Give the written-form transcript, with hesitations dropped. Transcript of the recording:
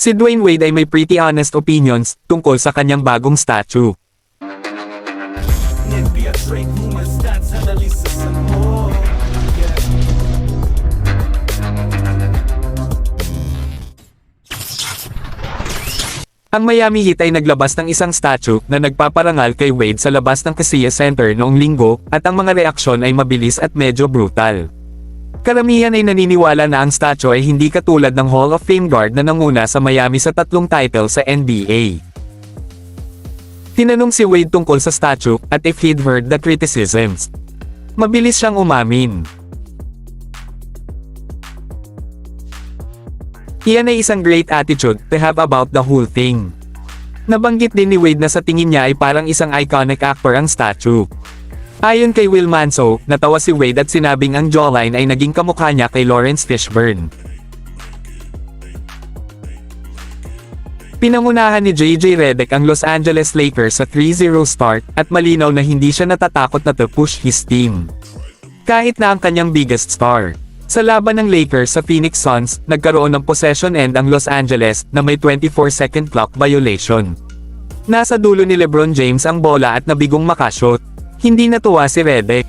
Si Dwayne Wade ay may pretty honest opinions tungkol sa kanyang bagong statue. Ang Miami Heat ay naglabas ng isang statue na nagpaparangal kay Wade sa labas ng Casillas Center noong linggo, at ang mga reaksyon ay mabilis at medyo brutal. Karamihan ay naniniwala na ang statue ay hindi katulad ng Hall of Fame guard na nanguna sa Miami sa 3 title sa NBA. Tinanong si Wade tungkol sa statue at if he'd heard the criticisms. Mabilis siyang umamin. Iyan ay isang great attitude to have about the whole thing. Nabanggit din ni Wade na sa tingin niya ay parang isang iconic actor ang statue. Ayon kay Will Manso, natawa si Wade at sinabing ang jawline ay naging kamukha niya kay Lawrence Fishburne. Pinangunahan ni JJ Redick ang Los Angeles Lakers sa 3-0 start, at malinaw na hindi siya natatakot na to push his team. Kahit na ang kanyang biggest star. Sa laban ng Lakers sa Phoenix Suns, nagkaroon ng possession end ang Los Angeles na may 24-second clock violation. Nasa dulo ni LeBron James ang bola at nabigong makashot. Hindi natuwa si Redick.